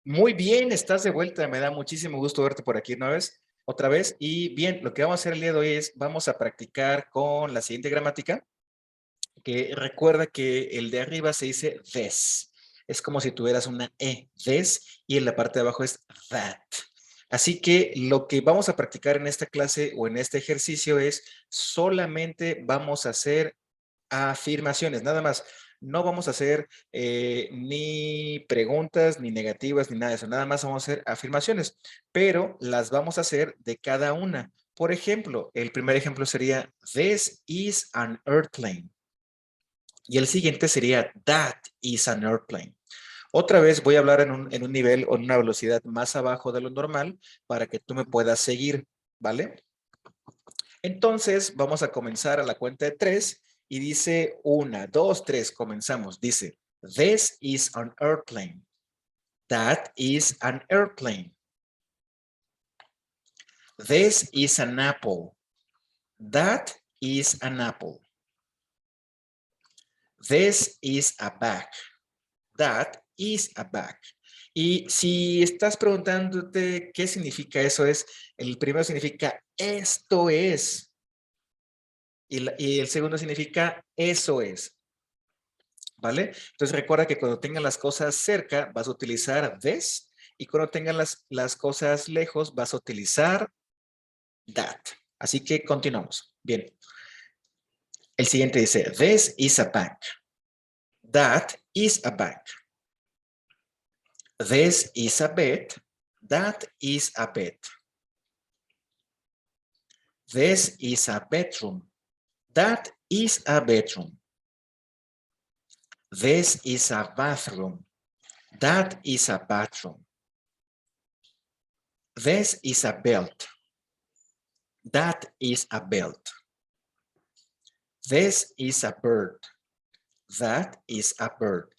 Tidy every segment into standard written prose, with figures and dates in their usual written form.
Muy bien, estás de vuelta. Me da muchísimo gusto verte por aquí otra vez. Y bien, lo que vamos a hacer el día de hoy es, vamos a practicar con la siguiente gramática, que recuerda que el de arriba se dice this. Es como si tuvieras una E, this, y en la parte de abajo es that. Así que lo que vamos a practicar en esta clase o en este ejercicio es solamente vamos a hacer afirmaciones, nada más. No vamos a hacer ni preguntas, ni negativas, ni nada de eso. Nada más vamos a hacer afirmaciones, pero las vamos a hacer de cada una. Por ejemplo, el primer ejemplo sería, this is an airplane. Y el siguiente sería, that is an airplane. Otra vez voy a hablar en un nivel o en una velocidad más abajo de lo normal para que tú me puedas seguir, ¿vale? Entonces, vamos a comenzar a la cuenta de 3 y dice 1, 2, 3, comenzamos. Dice, this is an airplane. That is an airplane. This is an apple. That is an apple. This is a bag. That is a bag. Y si estás preguntándote qué significa eso, el primero significa esto es. Y el segundo significa eso es. ¿Vale? Entonces recuerda que cuando tengan las cosas cerca vas a utilizar this y cuando tengan las cosas lejos vas a utilizar that. Así que continuamos. Bien. El siguiente dice, this is a bank. That is a bank. This is a bed. That is a bed. This is a bedroom. That is a bedroom. This is a bathroom. That is a bathroom. This is a belt. That is a belt. This is a bird. That is a bird.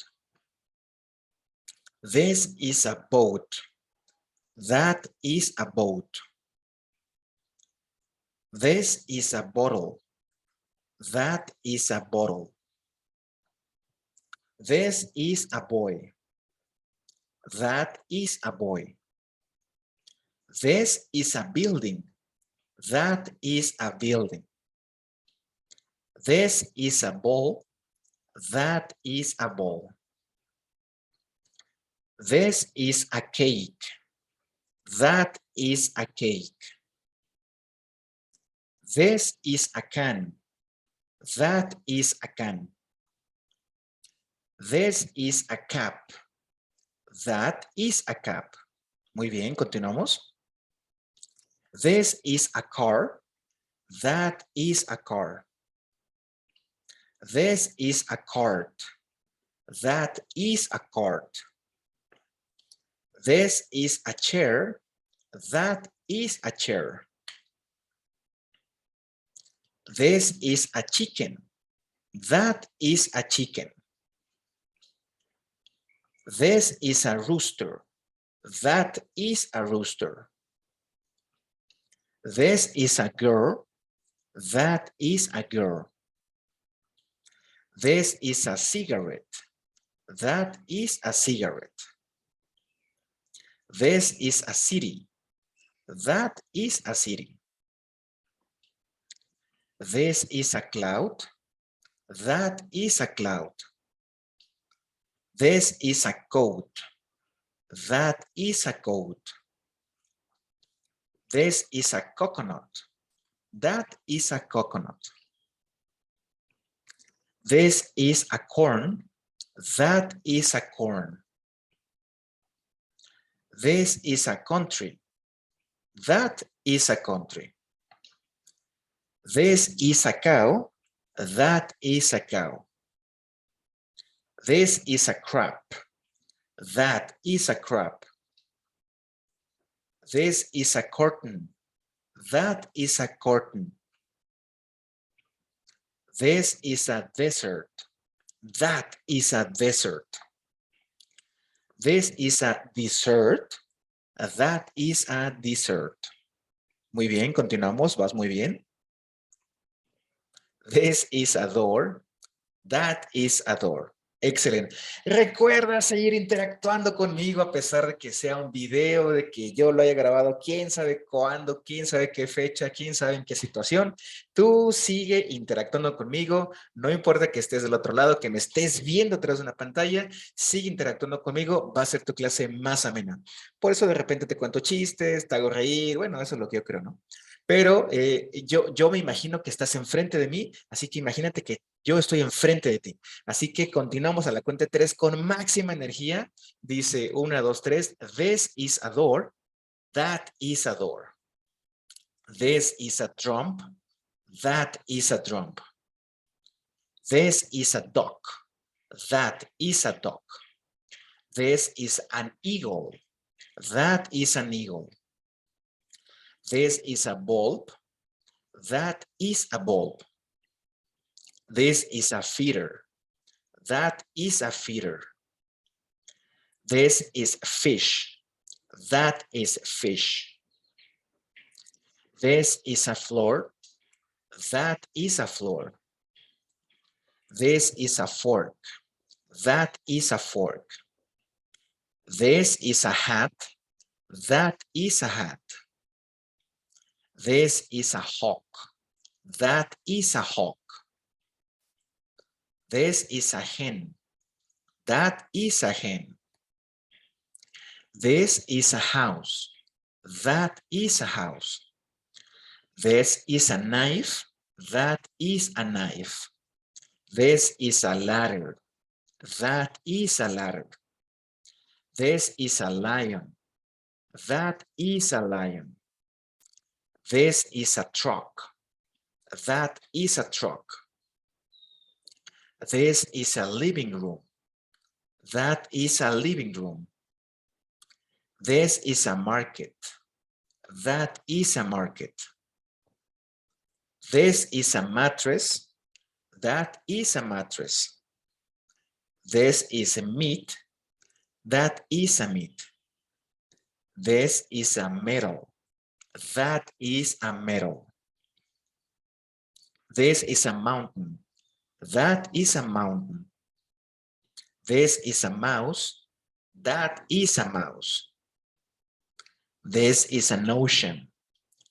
This is a boat. That is a boat. This is a bottle. That is a bottle. This is a boy. That is a boy. This is a building. That is a building. This is a ball. That is a ball. This is a cake. That is a cake. This is a can. That is a can. This is a cap. That is a cap. Muy bien, continuamos. This is a car. That is a car. This is a cart. That is a cart. This is a chair. That is a chair. This is a chicken. That is a chicken. This is a rooster. That is a rooster. This is a girl. That is a girl. This is a cigarette. That is a cigarette. This is a city. That is a city. This is a cloud. That is a cloud. This is a coat. That is a coat. This is a coconut. That is a coconut. This is a corn. That is a corn. This is a country. That is a country. This is a cow. That is a cow. This is a crab. That is a crab. This is a curtain. That is a curtain. This is a desert. That is a desert. This is a dessert. That is a dessert. Muy bien, continuamos. Vas muy bien. This is a door. That is a door. Excelente. Recuerda seguir interactuando conmigo a pesar de que sea un video, de que yo lo haya grabado, quién sabe cuándo, quién sabe qué fecha, quién sabe en qué situación. Tú sigue interactuando conmigo, no importa que estés del otro lado, que me estés viendo a través de una pantalla, sigue interactuando conmigo, va a ser tu clase más amena. Por eso de repente te cuento chistes, te hago reír, bueno, eso es lo que yo creo, ¿no? Pero yo me imagino que estás enfrente de mí, así que imagínate que yo estoy enfrente de ti. Así que continuamos a la cuenta de 3 con máxima energía. Dice 1, 2, 3. This is a door. That is a door. This is a drum. That is a drum. This is a dog. That is a dog. This is an eagle. That is an eagle. This is a bulb. That is a bulb. This is a feeder. That is a feeder. This is fish. That is fish. This is a floor. That is a floor. This is a fork. That is a fork. This is a hat. That is a hat. This is a hawk. That is a hawk. This is a hen. That is a hen. This is a house. That is a house. This is a knife. That is a knife. This is a ladder. That is a ladder. This is a lion. That is a lion. This is a truck. That is a truck. This is a living room. That is a living room. This is a market. That is a market. This is a mattress. That is a mattress. This is a meat. That is a meat. This is a metal. That is a metal. This is a mountain. That is a mountain. This is a mouse. That is a mouse. This is an ocean.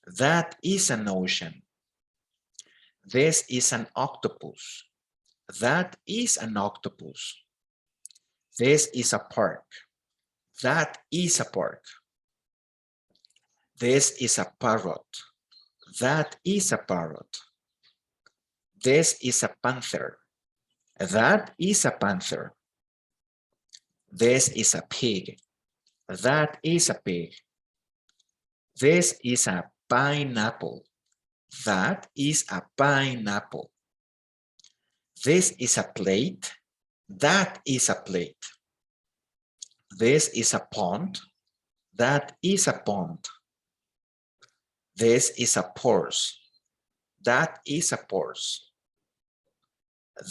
That is an ocean. This is an octopus. That is an octopus. This is a park. That is a park. This is a parrot. That is a parrot. This is a panther. That is a panther. This is a pig. That is a pig. This is a pineapple. That is a pineapple. This is a plate. That is a plate. This is a pond. That is a pond. This is a purse. That is a purse.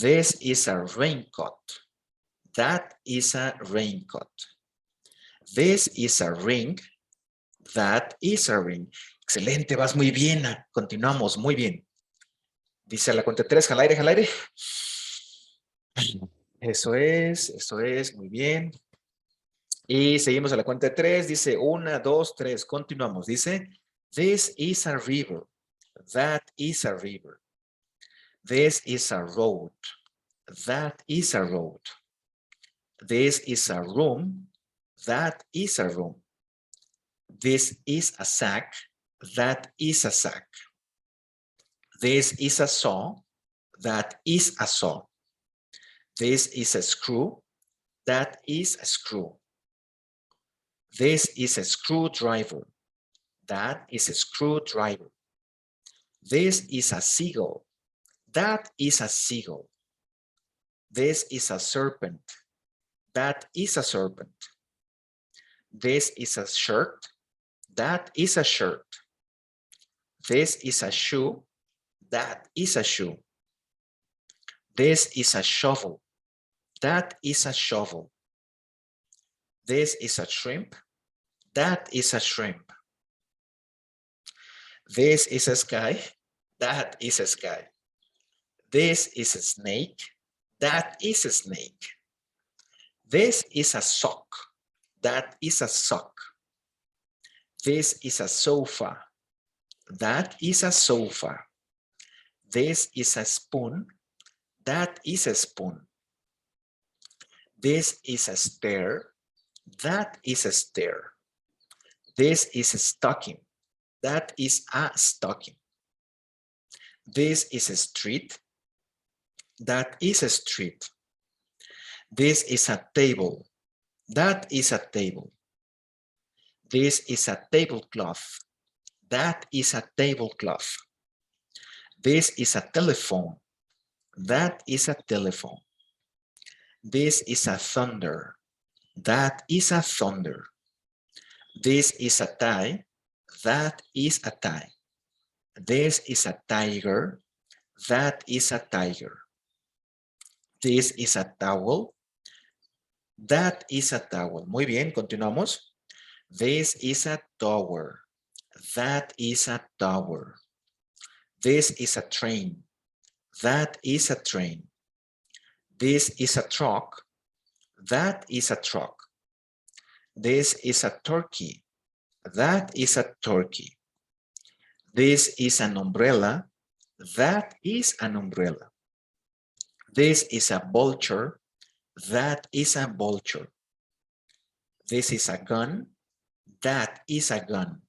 This is a raincoat. That is a raincoat. This is a ring. That is a ring. Excelente, vas muy bien. Continuamos, muy bien. Dice a la cuenta 3, jala aire, jala aire. Eso es, muy bien. Y seguimos a la cuenta de 3, dice 1, 2, 3, continuamos. Dice, this is a river. That is a river. This is a road. That is a road. This is a room. That is a room. This is a sack. That is a sack. This is a saw. That is a saw. This is a screw. That is a screw. This is a screwdriver. That is a screwdriver. This is a seagull. That is a seagull. This is a serpent. That is a serpent. This is a shirt. That is a shirt. This is a shoe. That is a shoe. This is a shovel. That is a shovel. This is a shrimp. That is a shrimp. This is a sky. That is a sky. This is a snake. That is a snake. This is a sock. That is a sock. This is a sofa. That is a sofa. This is a spoon. That is a spoon. This is a stair. That is a stair. This is a stocking. That is a stocking. This is a street. That is a street. This is a table. That is a table. This is a tablecloth. That is a tablecloth. This is a telephone. That is a telephone. This is a thunder. That is a thunder. This is a tie. That is a tie. This is a tiger. That is a tiger. This is a towel. That is a towel. Muy bien, continuamos. This is a tower. That is a tower. This is a train. That is a train. This is a truck. That is a truck. This is a turkey. That is a turkey. This is an umbrella. That is an umbrella. This is a vulture. That is a vulture. This is a gun. That is a gun.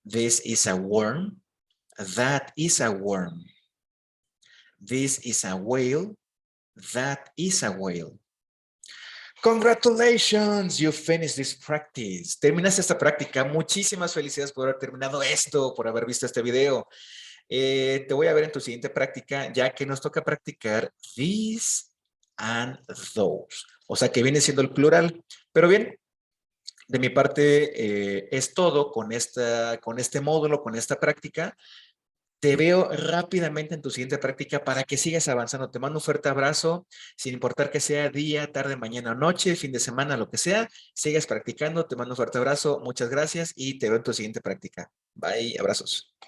This is a worm. That is a worm. This is a whale. That is a whale. Congratulations, you finished this practice. Terminaste esta práctica. Muchísimas felicidades por haber terminado esto, por haber visto este video. Te voy a ver en tu siguiente práctica, ya que nos toca practicar these and those. O sea, que viene siendo el plural. Pero bien, de mi parte es todo con este módulo, con esta práctica. Te veo rápidamente en tu siguiente práctica para que sigas avanzando. Te mando un fuerte abrazo, sin importar que sea día, tarde, mañana o noche, fin de semana, lo que sea. Sigas practicando, te mando un fuerte abrazo. Muchas gracias y te veo en tu siguiente práctica. Bye, abrazos.